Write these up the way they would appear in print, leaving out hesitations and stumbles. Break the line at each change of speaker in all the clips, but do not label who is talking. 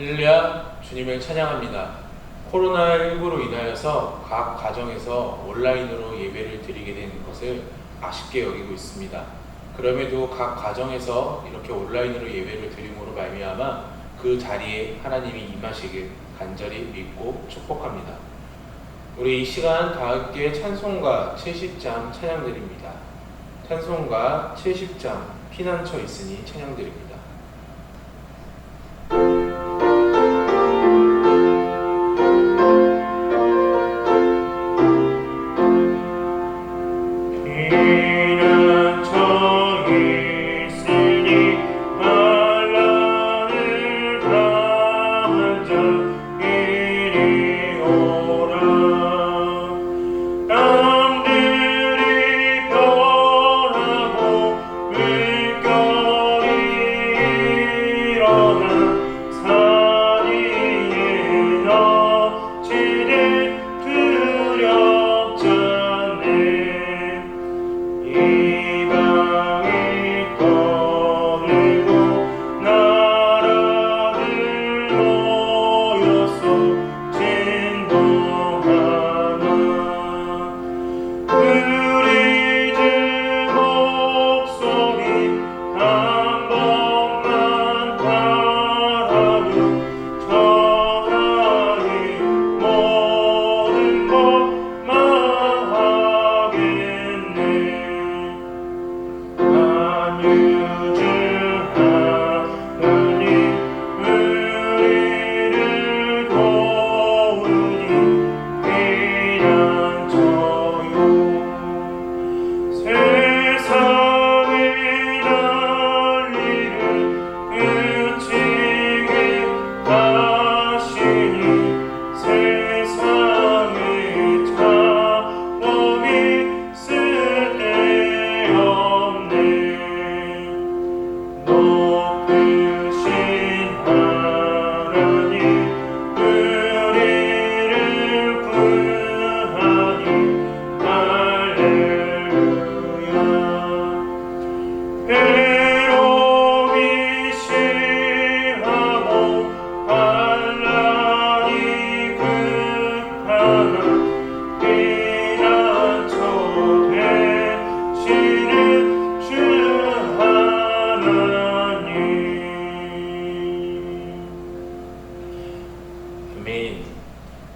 할렐루야, 주님을 찬양합니다. 코로나19로 인하여서 각 가정에서 온라인으로 예배를 드리게 된 것을 아쉽게 여기고 있습니다. 그럼에도 각 가정에서 이렇게 온라인으로 예배를 드림으로 말미암아 그 자리에 하나님이 임하시길 간절히 믿고 축복합니다. 우리 이 시간 다 함께 찬송가 70장 찬양드립니다. 찬송가 70장 피난처 있으니 찬양드립니다.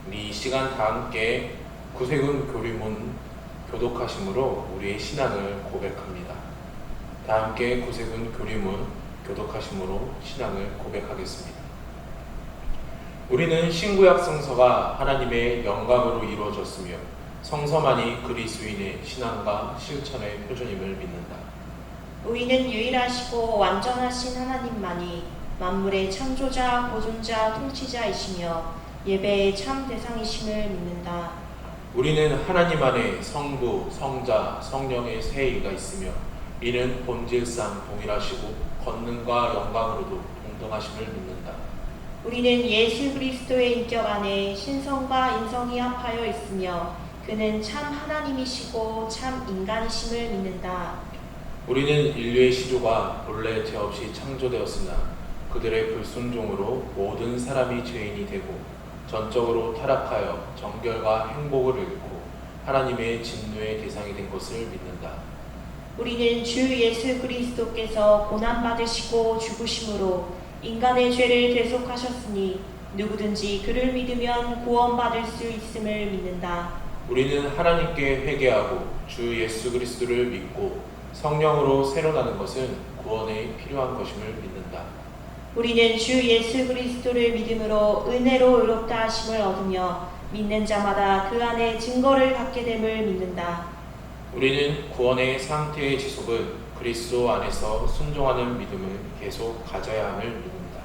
우리 이 시간 다 함께 구세군 교리문 교독하심으로 우리의 신앙을 고백합니다. 다 함께 구세군 교리문 교독하심으로 신앙을 고백하겠습니다. 우리는 신구약 성서가 하나님의 영감으로 이루어졌으며 성서만이 그리스도인의 신앙과 실천의 표준임을 믿는다.
우리는 유일하시고 완전하신 하나님만이 만물의 창조자, 보존자, 통치자이시며 예배의 참 대상이심을 믿는다.
우리는 하나님 안에 성부, 성자, 성령의 세 이가 있으며 이는 본질상 동일하시고 권능과 영광으로도 동등하심을 믿는다.
우리는 예수 그리스도의 인격 안에 신성과 인성이 합하여 있으며 그는 참 하나님이시고 참 인간이심을 믿는다.
우리는 인류의 시조가 본래 죄 없이 창조되었으나 그들의 불순종으로 모든 사람이 죄인이 되고 전적으로 타락하여 정결과 행복을 잃고 하나님의 진노의 대상이 된 것을 믿는다.
우리는 주 예수 그리스도께서 고난받으시고 죽으심으로 인간의 죄를 대속하셨으니 누구든지 그를 믿으면 구원받을 수 있음을 믿는다.
우리는 하나님께 회개하고 주 예수 그리스도를 믿고 성령으로 새로 나는 것은 구원에 필요한 것임을 믿는다.
우리는 주 예수 그리스도를 믿음으로 은혜로 의롭다 하심을 얻으며 믿는 자마다 그 안에 증거를 갖게 됨을 믿는다.
우리는 구원의 상태의 지속은 그리스도 안에서 순종하는 믿음을 계속 가져야 함을 믿는다.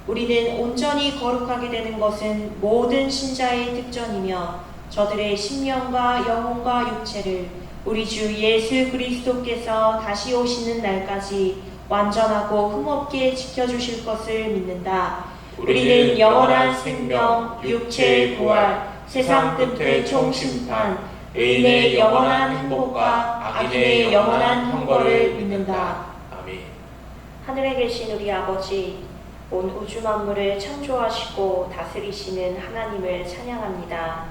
우리는 온전히 거룩하게 되는 것은 모든 신자의 특전이며 저들의 심령과 영혼과 육체를 우리 주 예수 그리스도께서 다시 오시는 날까지 완전하고 흠없게 지켜주실 것을 믿는다. 우리는 영원한 생명, 육체의 부활, 세상 끝의 총심판, 의인의 영원한 행복과 악인의 영원한 형벌을 믿는다.
아멘.
하늘에 계신 우리 아버지, 온 우주 만물을 창조하시고 다스리시는 하나님을 찬양합니다.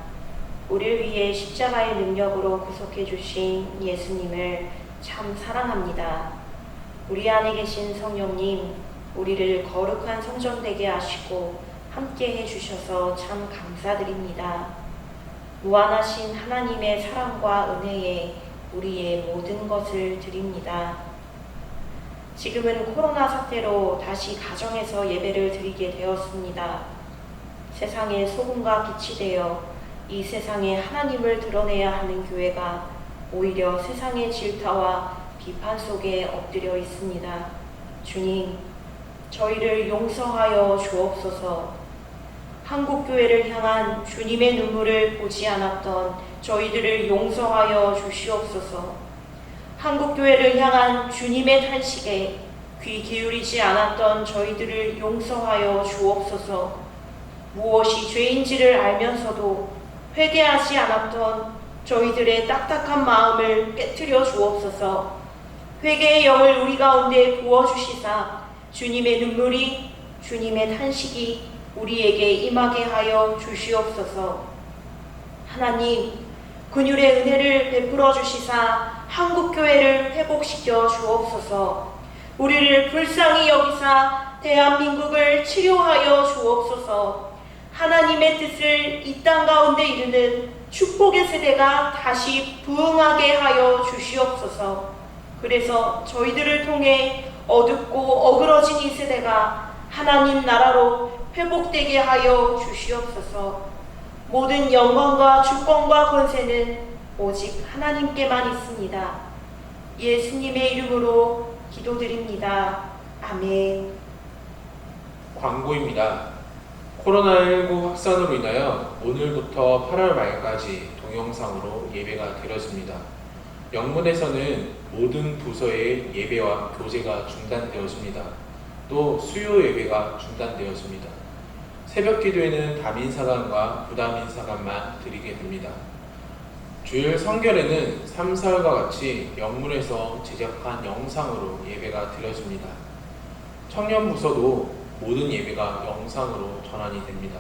우리를 위해 십자가의 능력으로 구속해 주신 예수님을 참 사랑합니다. 우리 안에 계신 성령님, 우리를 거룩한 성전 되게 하시고 함께 해주셔서 참 감사드립니다. 무한하신 하나님의 사랑과 은혜에 우리의 모든 것을 드립니다. 지금은 코로나 사태로 다시 가정에서 예배를 드리게 되었습니다. 세상의 소금과 빛이 되어 이 세상에 하나님을 드러내야 하는 교회가 오히려 세상의 질타와 비판 속에 엎드려 있습니다. 주님, 저희를 용서하여 주옵소서. 한국교회를 향한 주님의 눈물을 보지 않았던 저희들을 용서하여 주시옵소서. 한국교회를 향한 주님의 탄식에 귀 기울이지 않았던 저희들을 용서하여 주옵소서. 무엇이 죄인지를 알면서도 회개하지 않았던 저희들의 딱딱한 마음을 깨트려 주옵소서. 회개의 영을 우리 가운데 부어주시사 주님의 눈물이, 주님의 탄식이 우리에게 임하게 하여 주시옵소서. 하나님, 긍휼의 은혜를 베풀어 주시사 한국교회를 회복시켜 주옵소서. 우리를 불쌍히 여기사 대한민국을 치료하여 주옵소서. 하나님의 뜻을 이 땅 가운데 이루는 축복의 세대가 다시 부흥하게 하여 주시옵소서. 그래서 저희들을 통해 어둡고 어그러진 이 세대가 하나님 나라로 회복되게 하여 주시옵소서. 모든 영광과 주권과 권세는 오직 하나님께만 있습니다. 예수님의 이름으로 기도드립니다. 아멘.
광고입니다. 코로나19 확산으로 인하여 오늘부터 8월 말까지 동영상으로 예배가 드려집니다. 영문에서는 모든 부서의 예배와 교제가 중단되어집니다. 또 수요 예배가 중단되어집니다. 새벽 기도에는 담임사관과 부담임사관만 드리게 됩니다. 주일 성결에는 3, 4일과 같이 영문에서 제작한 영상으로 예배가 드려집니다. 청년 부서도 모든 예배가 영상으로 전환이 됩니다.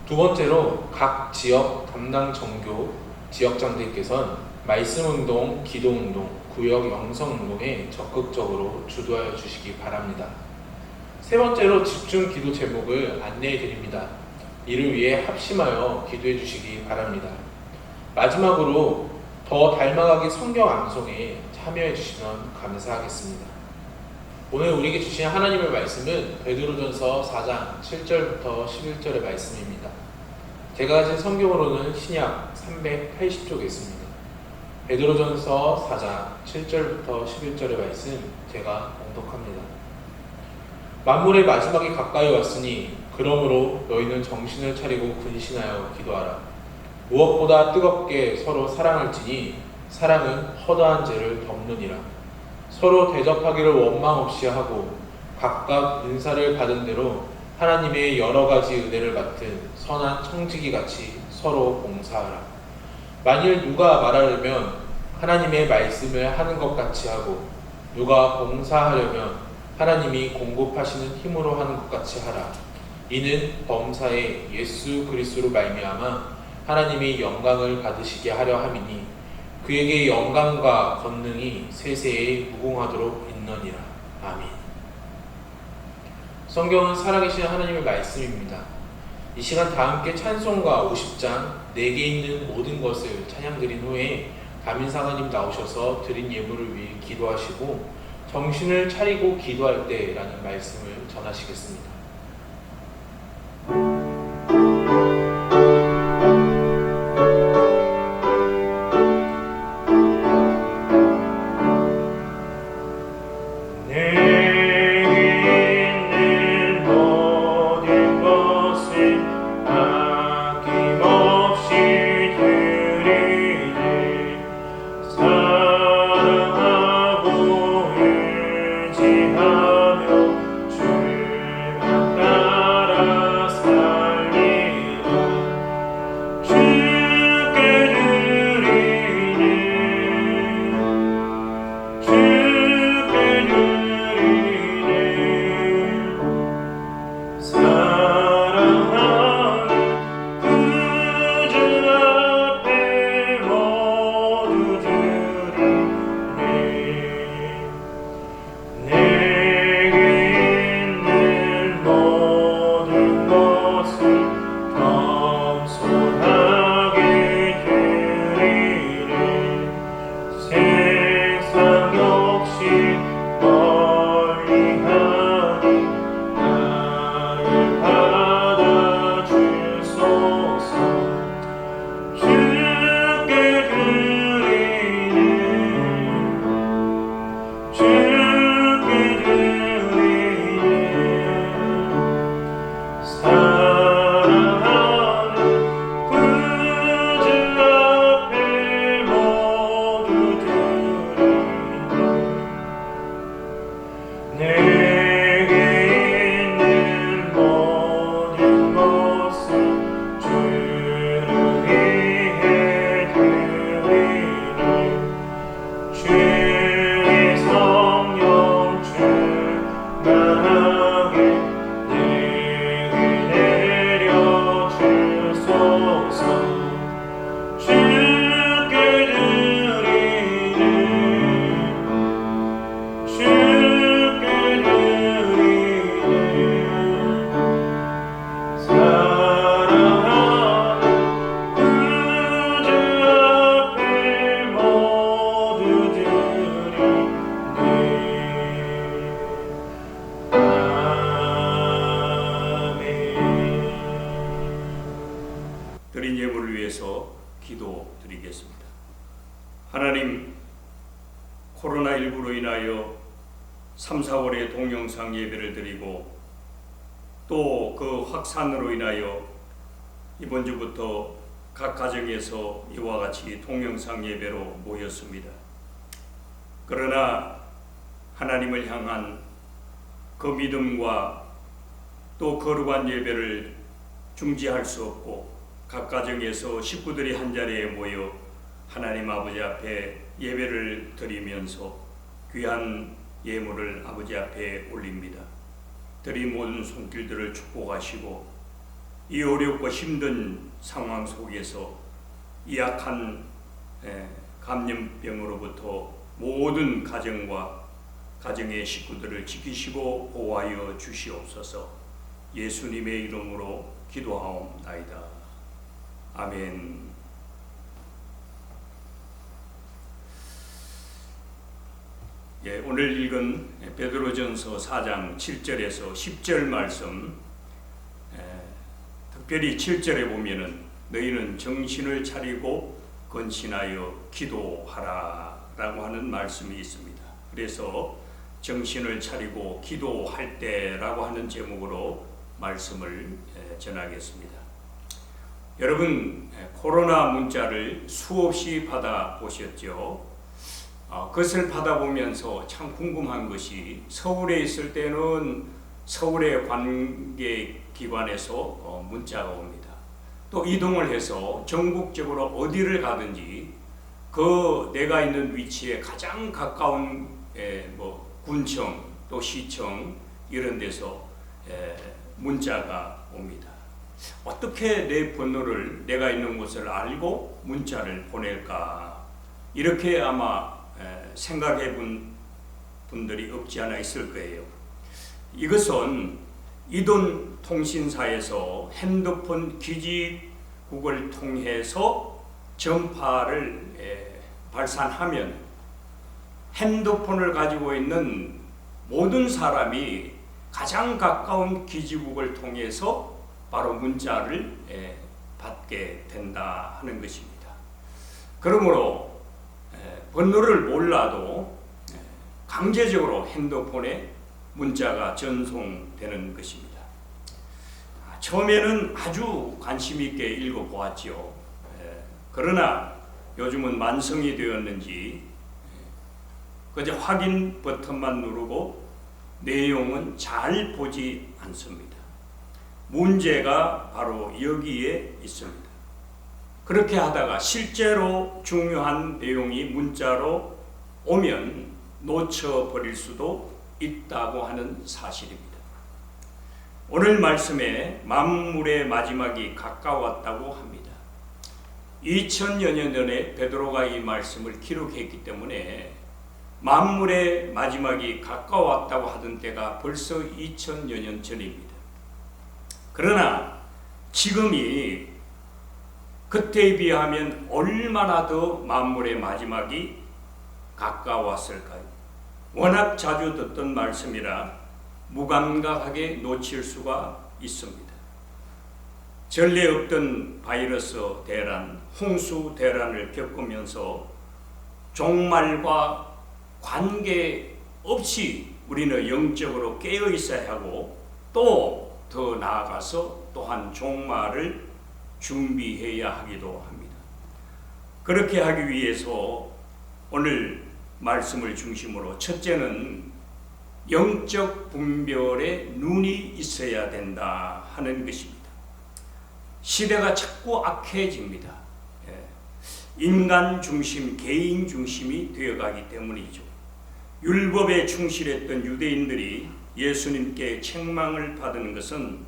두 번째로 각 지역 담당 정교 지역장들께서는 말씀운동, 기도운동, 구역 영성운동에 적극적으로 주도하여 주시기 바랍니다. 세 번째로 집중 기도 제목을 안내해 드립니다. 이를 위해 합심하여 기도해 주시기 바랍니다. 마지막으로 더 닮아가기 성경 암송에 참여해 주시면 감사하겠습니다. 오늘 우리에게 주신 하나님의 말씀은 베드로전서 4장 7절부터 11절의 말씀입니다. 제가 가진 성경으로는 신약 380쪽에 있습니다. 베드로전서 4장 7절부터 11절의 말씀 제가 봉독합니다. 만물의 마지막이 가까이 왔으니 그러므로 너희는 정신을 차리고 근신하여 기도하라. 무엇보다 뜨겁게 서로 사랑할지니 사랑은 허다한 죄를 덮느니라. 서로 대접하기를 원망 없이 하고 각각 은사를 받은 대로 하나님의 여러 가지 은혜를 맡은 선한 청지기 같이 서로 봉사하라. 만일 누가 말하려면 하나님의 말씀을 하는 것 같이 하고 누가 봉사하려면 하나님이 공급하시는 힘으로 하는 것 같이 하라. 이는 범사에 예수 그리스도로 말미암아 하나님이 영광을 받으시게 하려 함이니 그에게 영광과 권능이 세세에 무궁하도록 있느니라. 아멘. 성경은 살아계신 하나님의 말씀입니다. 이 시간 다 함께 찬송가 50장 내게 있는 모든 것을 찬양드린 후에 담임사관님 나오셔서 드린 예물을 위해 기도하시고 정신을 차리고 기도할 때라는 말씀을 전하시겠습니다.
하며 주 예물을 위해서 기도드리겠습니다. 하나님, 코로나19로 인하여 3, 4월에 동영상 예배를 드리고 또 그 확산으로 인하여 이번 주부터 각 가정에서 이와 같이 동영상 예배로 모였습니다. 그러나 하나님을 향한 그 믿음과 또 거룩한 예배를 중지할 수 없고 각 가정에서 식구들이 한자리에 모여 하나님 아버지 앞에 예배를 드리면서 귀한 예물을 아버지 앞에 올립니다. 드린 모든 손길들을 축복하시고 이 어렵고 힘든 상황 속에서 이 약한 감염병으로부터 모든 가정과 가정의 식구들을 지키시고 보호하여 주시옵소서. 예수님의 이름으로 기도하옵나이다. 아멘. 오늘 읽은 베드로전서 4장 7절에서 10절 말씀, 특별히 7절에 보면은 너희는 정신을 차리고 건신하여 기도하라 라고 하는 말씀이 있습니다. 그래서 정신을 차리고 기도할 때라고 하는 제목으로 말씀을 전하겠습니다. 여러분, 코로나 문자를 수없이 받아보셨죠? 그것을 받아보면서 참 궁금한 것이 서울에 있을 때는 서울의 관계기관에서 문자가 옵니다. 또 이동을 해서 전국적으로 어디를 가든지 그 내가 있는 위치에 가장 가까운 군청 또 시청 이런 데서 문자가 옵니다. 어떻게 내 번호를 내가 있는 곳을 알고 문자를 보낼까? 이렇게 아마 생각해 본 분들이 없지 않아 있을 거예요. 이것은 이동 통신사에서 핸드폰 기지국을 통해서 전파를 발산하면 핸드폰을 가지고 있는 모든 사람이 가장 가까운 기지국을 통해서 바로 문자를 받게 된다 하는 것입니다. 그러므로 번호를 몰라도 강제적으로 핸드폰에 문자가 전송되는 것입니다. 처음에는 아주 관심 있게 읽어보았죠. 그러나 요즘은 만성이 되었는지 그저 확인 버튼만 누르고 내용은 잘 보지 않습니다. 문제가 바로 여기에 있습니다. 그렇게 하다가 실제로 중요한 내용이 문자로 오면 놓쳐버릴 수도 있다고 하는 사실입니다. 오늘 말씀에 만물의 마지막이 가까웠다고 합니다. 2000여 년 전에 베드로가 이 말씀을 기록했기 때문에 만물의 마지막이 가까웠다고 하던 때가 벌써 2000여 년 전입니다. 그러나 지금이 그때에 비하면 얼마나 더 만물의 마지막이 가까웠을까요? 워낙 자주 듣던 말씀이라 무감각하게 놓칠 수가 있습니다. 전례 없던 바이러스 대란, 홍수 대란을 겪으면서 종말과 관계없이 우리는 영적으로 깨어 있어야 하고 또 더 나아가서 또한 종말을 준비해야 하기도 합니다. 그렇게 하기 위해서 오늘 말씀을 중심으로 첫째는 영적 분별에 눈이 있어야 된다 하는 것입니다. 시대가 자꾸 악해집니다. 인간 중심, 개인 중심이 되어가기 때문이죠. 율법에 충실했던 유대인들이 예수님께 책망을 받은 것은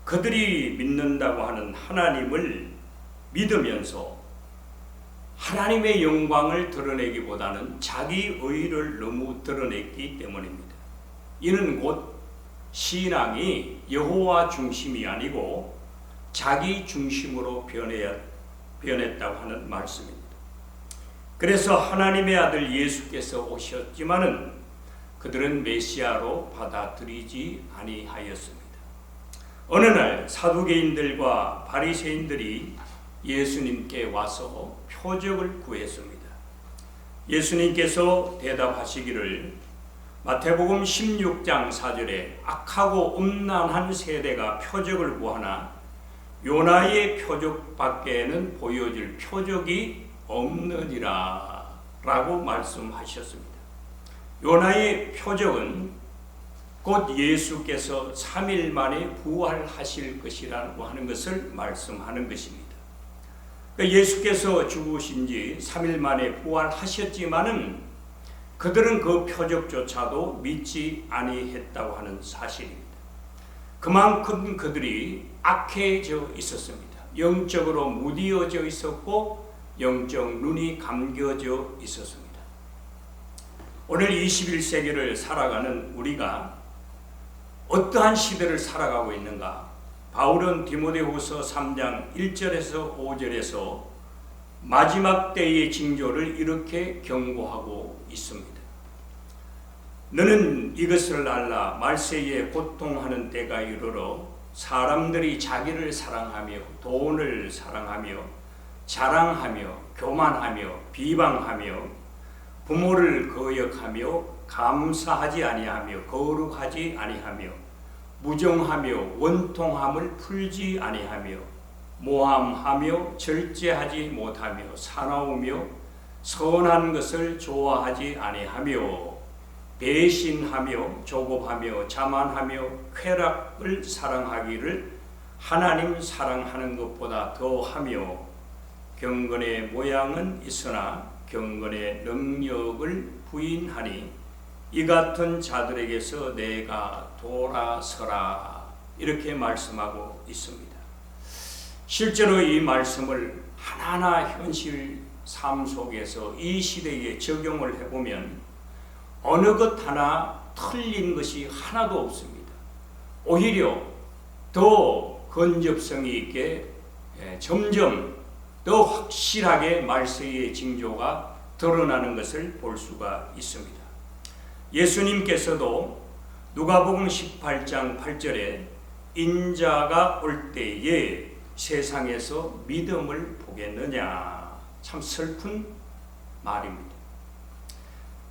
그들이 믿는다고 하는 하나님을 믿으면서 하나님의 영광을 드러내기보다는 자기 의를 너무 드러냈기 때문입니다. 이는 곧 신앙이 여호와 중심이 아니고 자기 중심으로 변했다고 하는 말씀입니다. 그래서 하나님의 아들 예수께서 오셨지만은 그들은 메시아로 받아들이지 아니하였습니다. 어느 날 사두개인들과 바리새인들이 예수님께 와서 표적을 구했습니다. 예수님께서 대답하시기를 마태복음 16장 4절에 악하고 음란한 세대가 표적을 구하나 요나의 표적밖에는 보여줄 표적이 없느니라 라고 말씀하셨습니다. 요나의 표적은 곧 예수께서 3일 만에 부활하실 것이라고 하는 것을 말씀하는 것입니다. 그러니까 예수께서 죽으신 지 3일 만에 부활하셨지만은 그들은 그 표적조차도 믿지 아니했다고 하는 사실입니다. 그만큼 그들이 악해져 있었습니다. 영적으로 무디어져 있었고 영적 눈이 감겨져 있었습니다. 오늘 21세기를 살아가는 우리가 어떠한 시대를 살아가고 있는가? 바울은 디모데후서 3장 1절에서 5절에서 마지막 때의 징조를 이렇게 경고하고 있습니다. 너는 이것을 알라. 말세에 고통하는 때가 이르러 사람들이 자기를 사랑하며 돈을 사랑하며 자랑하며 교만하며 비방하며 부모를 거역하며 감사하지 아니하며 거룩하지 아니하며 무정하며 원통함을 풀지 아니하며 모함하며 절제하지 못하며 사나우며 선한 것을 좋아하지 아니하며 배신하며 조급하며 자만하며 쾌락을 사랑하기를 하나님 사랑하는 것보다 더하며 경건의 모양은 있으나 경건의 능력을 부인하니 이 같은 자들에게서 내가 돌아서라 이렇게 말씀하고 있습니다. 실제로 이 말씀을 하나하나 현실 삶 속에서 이 시대에 적용을 해보면 어느 것 하나 틀린 것이 하나도 없습니다. 오히려 더 근접성이 있게 점점 더 확실하게 말세의 징조가 드러나는 것을 볼 수가 있습니다. 예수님께서도 누가복음 18장 8절에 인자가 올 때에 세상에서 믿음을 보겠느냐, 참 슬픈 말입니다.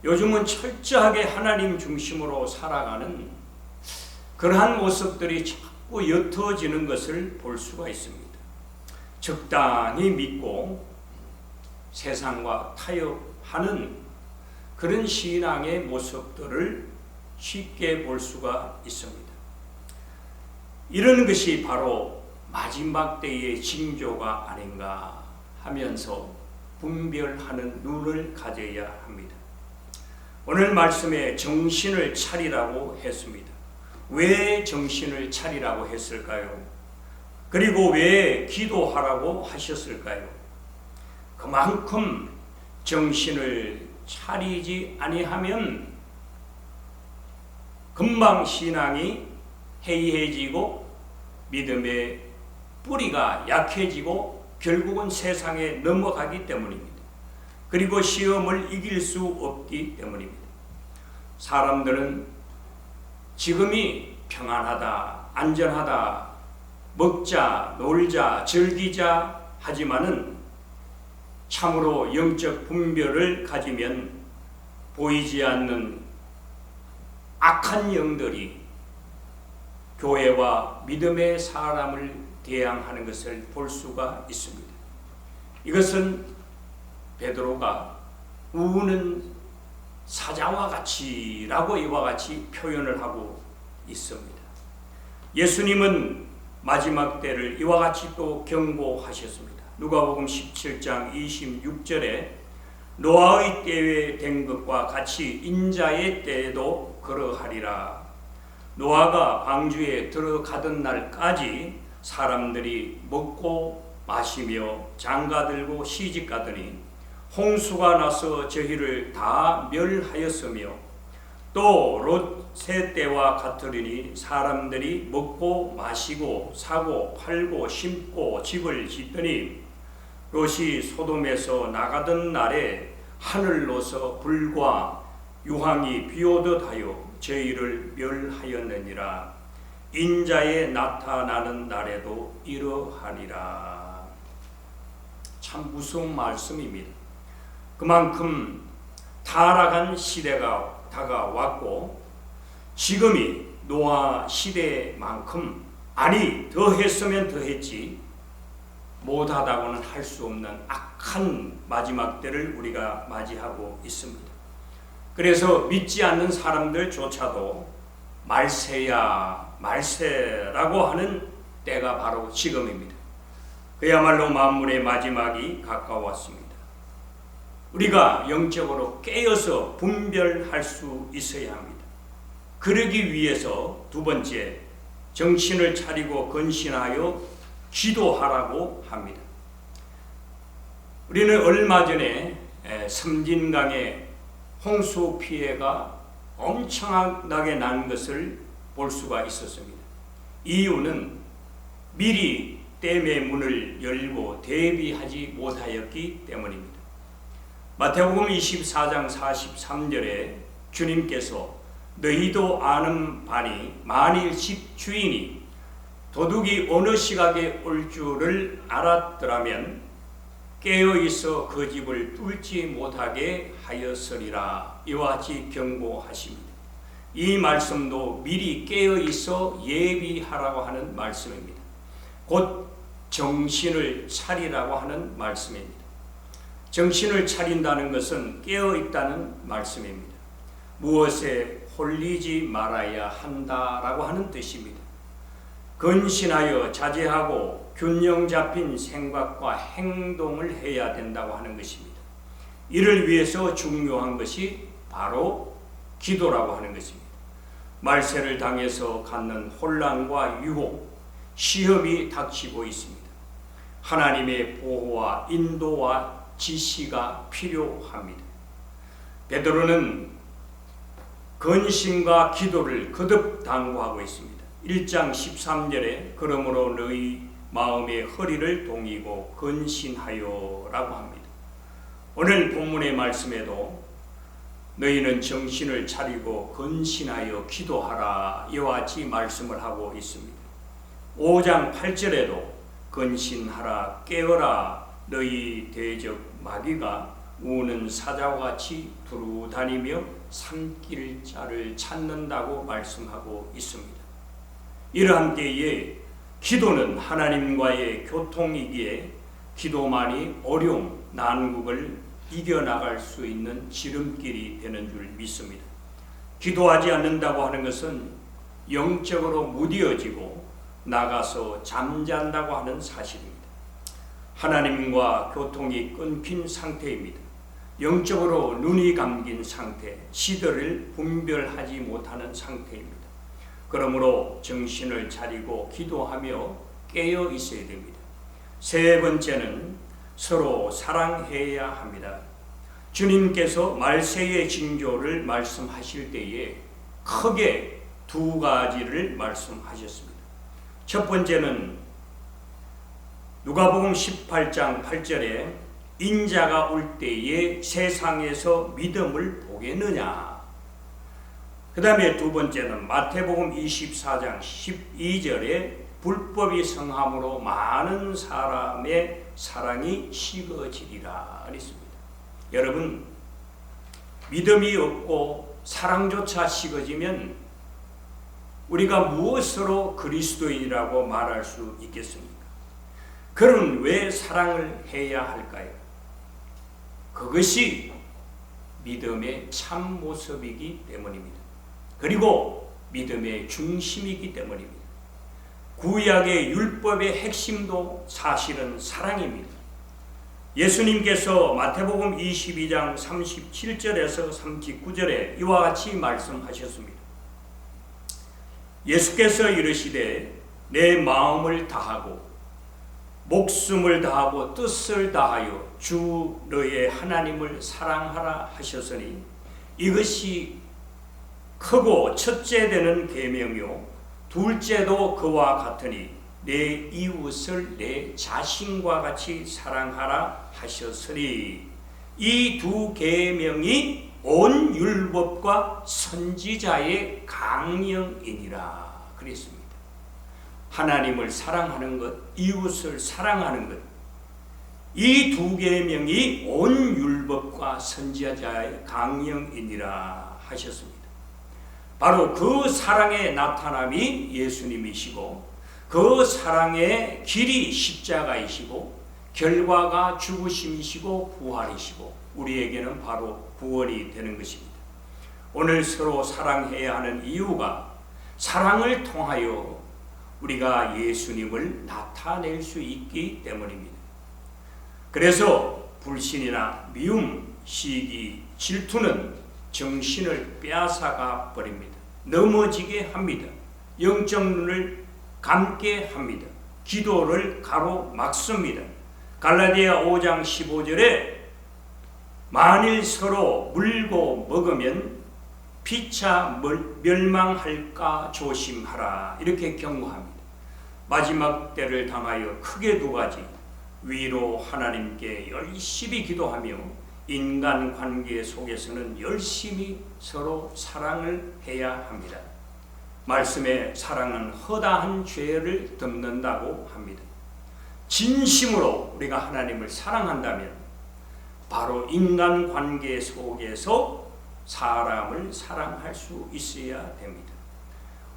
요즘은 철저하게 하나님 중심으로 살아가는 그러한 모습들이 자꾸 옅어지는 것을 볼 수가 있습니다. 적당히 믿고 세상과 타협하는 그런 신앙의 모습들을 쉽게 볼 수가 있습니다. 이런 것이 바로 마지막 때의 징조가 아닌가 하면서 분별하는 눈을 가져야 합니다. 오늘 말씀에 정신을 차리라고 했습니다. 왜 정신을 차리라고 했을까요? 그리고 왜 기도하라고 하셨을까요? 그만큼 정신을 차리지 아니하면 금방 신앙이 해이해지고 믿음의 뿌리가 약해지고 결국은 세상에 넘어가기 때문입니다. 그리고 시험을 이길 수 없기 때문입니다. 사람들은 지금이 평안하다, 안전하다, 먹자, 놀자, 즐기자 하지만은 참으로 영적 분별을 가지면 보이지 않는 악한 영들이 교회와 믿음의 사람을 대항하는 것을 볼 수가 있습니다. 이것은 베드로가 우는 사자와 같이라고 이와 같이 표현을 하고 있습니다. 예수님은 마지막 때를 이와 같이 또 경고하셨습니다. 누가복음 17장 26절에 노아의 때에 된 것과 같이 인자의 때에도 그러하리라. 노아가 방주에 들어가던 날까지 사람들이 먹고 마시며 장가들고 시집가더니 홍수가 나서 저희를 다 멸하였으며 또 롯의 때와 같으리니 사람들이 먹고 마시고 사고 팔고 심고 집을 짓더니 롯이 소돔에서 나가던 날에 하늘로서 불과 유황이 비오듯 하여 저희를 멸하였느니라. 인자의 나타나는 날에도 이러하리라. 참 무서운 말씀입니다. 그만큼 타락한 시대가 다가왔고 지금이 노아 시대만큼 아니 더 했으면 더 했지 못하다고는 할 수 없는 악한 마지막 때를 우리가 맞이하고 있습니다. 그래서 믿지 않는 사람들조차도 말세야 말세라고 하는 때가 바로 지금입니다. 그야말로 만물의 마지막이 가까웠습니다. 우리가 영적으로 깨어서 분별할 수 있어야 합니다. 그러기 위해서 두 번째, 정신을 차리고 근신하여 기도하라고 합니다. 우리는 얼마 전에 섬진강에 홍수 피해가 엄청나게 난 것을 볼 수가 있었습니다. 이유는 미리 댐의 문을 열고 대비하지 못하였기 때문입니다. 마태복음 24장 43절에 주님께서 너희도 아는 바니 만일 집 주인이 도둑이 어느 시각에 올 줄을 알았더라면 깨어있어 그 집을 뚫지 못하게 하였으리라. 이와 같이 경고하십니다. 이 말씀도 미리 깨어있어 예비하라고 하는 말씀입니다. 곧 정신을 차리라고 하는 말씀입니다. 정신을 차린다는 것은 깨어있다는 말씀입니다. 무엇에 홀리지 말아야 한다라고 하는 뜻입니다. 근신하여 자제하고 균형 잡힌 생각과 행동을 해야 된다고 하는 것입니다. 이를 위해서 중요한 것이 바로 기도라고 하는 것입니다. 말세를 당해서 갖는 혼란과 유혹, 시험이 닥치고 있습니다. 하나님의 보호와 인도와 지시가 필요합니다. 베드로는 근신과 기도를 거듭 당부하고 있습니다. 1장 13절에 그러므로 너희 마음의 허리를 동이고 근신하여 라고 합니다. 오늘 본문의 말씀에도 너희는 정신을 차리고 근신하여 기도하라 이와 같이 말씀을 하고 있습니다. 5장 8절에도 근신하라 깨어라 너희 대적 마귀가 우는 사자와 같이 두루 다니며 삼킬 자를 찾는다고 말씀하고 있습니다. 이러한 때에 기도는 하나님과의 교통이기에 기도만이 어려움, 난국을 이겨나갈 수 있는 지름길이 되는 줄 믿습니다. 기도하지 않는다고 하는 것은 영적으로 무뎌지고 나가서 잠잔다고 하는 사실입니다. 하나님과 교통이 끊긴 상태입니다. 영적으로 눈이 감긴 상태, 시대를 분별하지 못하는 상태입니다. 그러므로 정신을 차리고 기도하며 깨어 있어야 됩니다. 세 번째는 서로 사랑해야 합니다. 주님께서 말세의 징조를 말씀하실 때에 크게 두 가지를 말씀하셨습니다. 첫 번째는 누가복음 18장 8절에 인자가 올 때에 세상에서 믿음을 보겠느냐. 그 다음에 두 번째는 마태복음 24장 12절에 불법이 성함으로 많은 사람의 사랑이 식어지리라 그랬습니다. 여러분, 믿음이 없고 사랑조차 식어지면 우리가 무엇으로 그리스도인이라고 말할 수 있겠습니까? 그럼 왜 사랑을 해야 할까요? 그것이 믿음의 참 모습이기 때문입니다. 그리고 믿음의 중심이기 때문입니다. 구약의 율법의 핵심도 사실은 사랑입니다. 예수님께서 마태복음 22장 37절에서 39절에 이와 같이 말씀하셨습니다. 예수께서 이르시되 내 마음을 다하고 목숨을 다하고 뜻을 다하여 주 너의 하나님을 사랑하라 하셨으니 이것이 크고 첫째 되는 계명이요 둘째도 그와 같으니 내 이웃을 내 자신과 같이 사랑하라 하셨으니 이 두 계명이 온 율법과 선지자의 강령이니라 그랬습니다. 하나님을 사랑하는 것, 이웃을 사랑하는 것, 이 두 계명이 온 율법과 선지자의 강령이니라 하셨습니다. 바로 그 사랑의 나타남이 예수님이시고 그 사랑의 길이 십자가이시고 결과가 죽으심이시고 부활이시고 우리에게는 바로 구원이 되는 것입니다. 오늘 서로 사랑해야 하는 이유가 사랑을 통하여 우리가 예수님을 나타낼 수 있기 때문입니다. 그래서 불신이나 미움, 시기, 질투는 정신을 빼앗아가 버립니다. 넘어지게 합니다. 영적 눈을 감게 합니다. 기도를 가로막습니다. 갈라디아 5장 15절에 만일 서로 물고 먹으면 피차 멸망할까 조심하라 이렇게 경고합니다. 마지막 때를 당하여 크게 두 가지, 위로 하나님께 열심히 기도하며 인간관계 속에서는 열심히 서로 사랑을 해야 합니다. 말씀에 사랑은 허다한 죄를 덮는다고 합니다. 진심으로 우리가 하나님을 사랑한다면 바로 인간관계 속에서 사람을 사랑할 수 있어야 됩니다.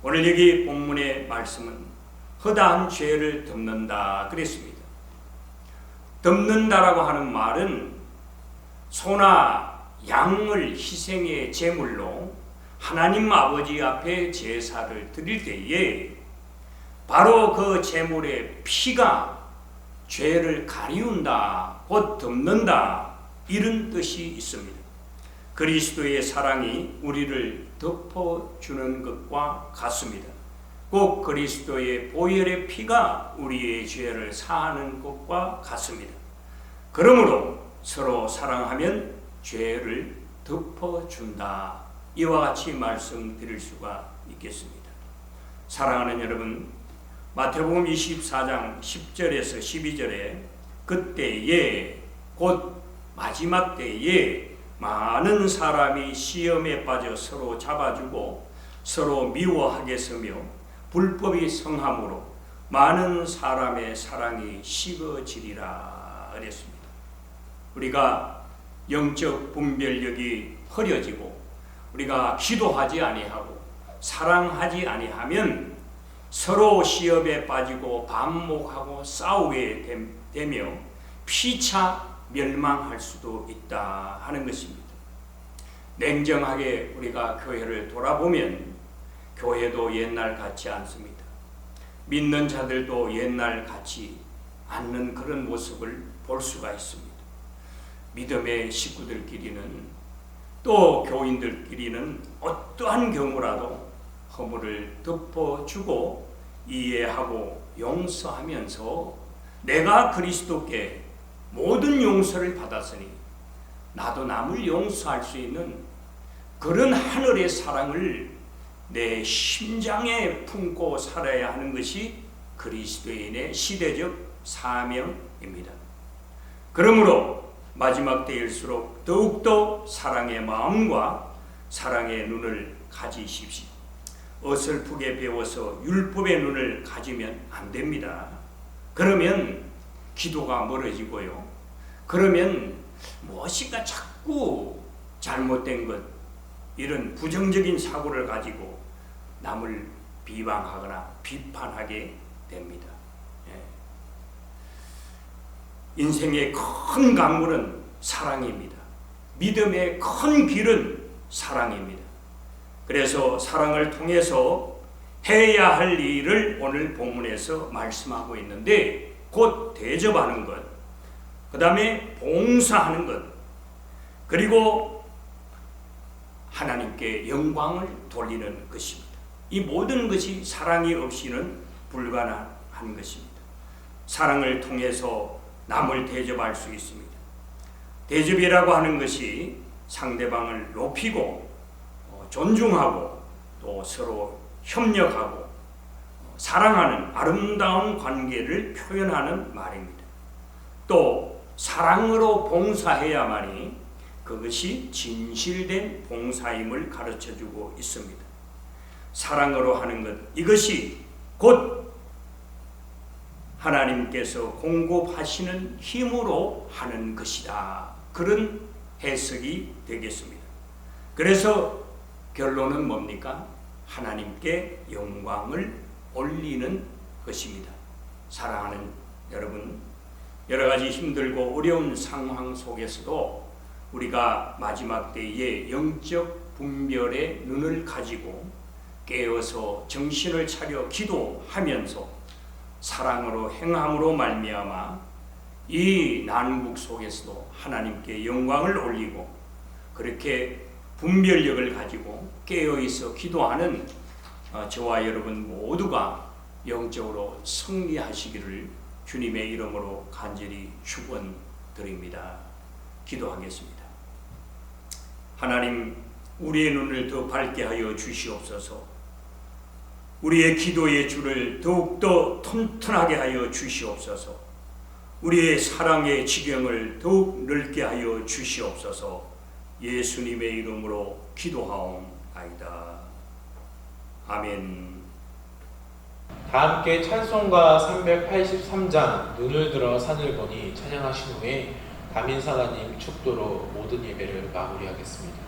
오늘 여기 본문의 말씀은 허다한 죄를 덮는다 그랬습니다. 덮는다라고 하는 말은 소나 양을 희생의 제물로 하나님 아버지 앞에 제사를 드릴 때에 바로 그 제물의 피가 죄를 가리운다, 곧 덮는다 이런 뜻이 있습니다. 그리스도의 사랑이 우리를 덮어주는 것과 같습니다. 꼭 그리스도의 보혈의 피가 우리의 죄를 사하는 것과 같습니다. 그러므로 서로 사랑하면 죄를 덮어준다. 이와 같이 말씀드릴 수가 있겠습니다. 사랑하는 여러분, 마태복음 24장 10절에서 12절에 그때에 곧 마지막 때에 많은 사람이 시험에 빠져 서로 잡아주고 서로 미워하겠으며 불법이 성함으로 많은 사람의 사랑이 식어지리라 그랬습니다. 우리가 영적 분별력이 흐려지고 우리가 기도하지 아니하고 사랑하지 아니하면 서로 시험에 빠지고 반목하고 싸우게 되며 피차 멸망할 수도 있다 하는 것입니다. 냉정하게 우리가 교회를 돌아보면 교회도 옛날 같지 않습니다. 믿는 자들도 옛날 같지 않는 그런 모습을 볼 수가 있습니다. 믿음의 식구들끼리는 또 교인들끼리는 어떠한 경우라도 허물을 덮어주고 이해하고 용서하면서 내가 그리스도께 모든 용서를 받았으니 나도 남을 용서할 수 있는 그런 하늘의 사랑을 내 심장에 품고 살아야 하는 것이 그리스도인의 시대적 사명입니다. 그러므로 마지막 때일수록 더욱더 사랑의 마음과 사랑의 눈을 가지십시오. 어설프게 배워서 율법의 눈을 가지면 안 됩니다. 그러면 기도가 멀어지고요. 그러면 무엇인가 자꾸 잘못된 것, 이런 부정적인 사고를 가지고 남을 비방하거나 비판하게 됩니다. 인생의 큰 강물은 사랑입니다. 믿음의 큰 길은 사랑입니다. 그래서 사랑을 통해서 해야 할 일을 오늘 본문에서 말씀하고 있는데 곧 대접하는 것, 그 다음에 봉사하는 것, 그리고 하나님께 영광을 돌리는 것입니다. 이 모든 것이 사랑이 없이는 불가능한 것입니다. 사랑을 통해서 남을 대접할 수 있습니다. 대접이라고 하는 것이 상대방을 높이고 존중하고 또 서로 협력하고 사랑하는 아름다운 관계를 표현하는 말입니다. 또 사랑으로 봉사해야만이 그것이 진실된 봉사임을 가르쳐주고 있습니다. 사랑으로 하는 것, 이것이 곧 하나님께서 공급하시는 힘으로 하는 것이다. 그런 해석이 되겠습니다. 그래서 결론은 뭡니까? 하나님께 영광을 올리는 것입니다. 사랑하는 여러분, 여러 가지 힘들고 어려운 상황 속에서도 우리가 마지막 때에 영적 분별의 눈을 가지고 깨어서 정신을 차려 기도하면서 사랑으로 행함으로 말미암아 이 난국 속에서도 하나님께 영광을 올리고 그렇게 분별력을 가지고 깨어있어 기도하는 저와 여러분 모두가 영적으로 승리하시기를 주님의 이름으로 간절히 축원드립니다. 기도하겠습니다. 하나님, 우리의 눈을 더 밝게 하여 주시옵소서. 우리의 기도의 줄을 더욱더 튼튼하게 하여 주시옵소서. 우리의 사랑의 지경을 더욱 넓게 하여 주시옵소서. 예수님의 이름으로 기도하옵나이다. 아멘.
다 함께 찬송가 383장 눈을 들어 산을 보니 찬양하신 후에 담임사가님 축도로 모든 예배를 마무리하겠습니다.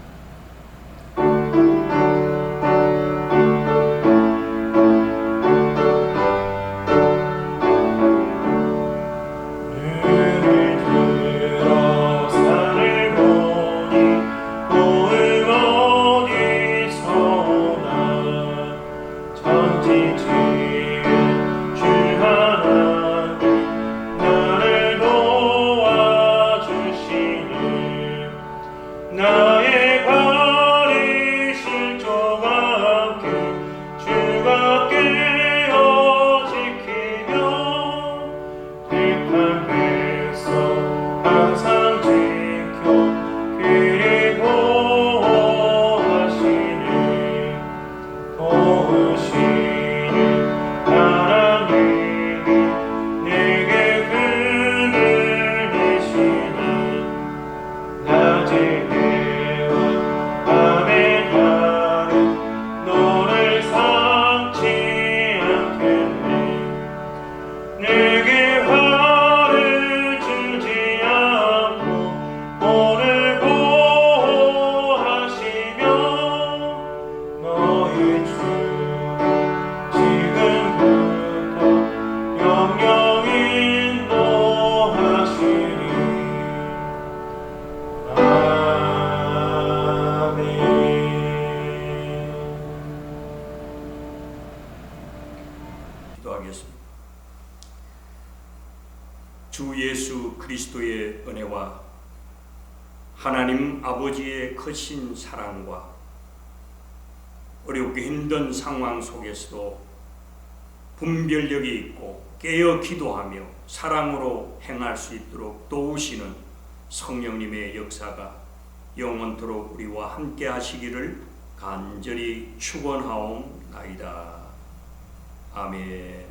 주 예수 그리스도의 은혜와 하나님 아버지의 크신 사랑과 어렵게 힘든 상황 속에서도 분별력이 있고 깨어 기도하며 사랑으로 행할 수 있도록 도우시는 성령님의 역사가 영원토록 우리와 함께 하시기를 간절히 축원하옵나이다. 아멘.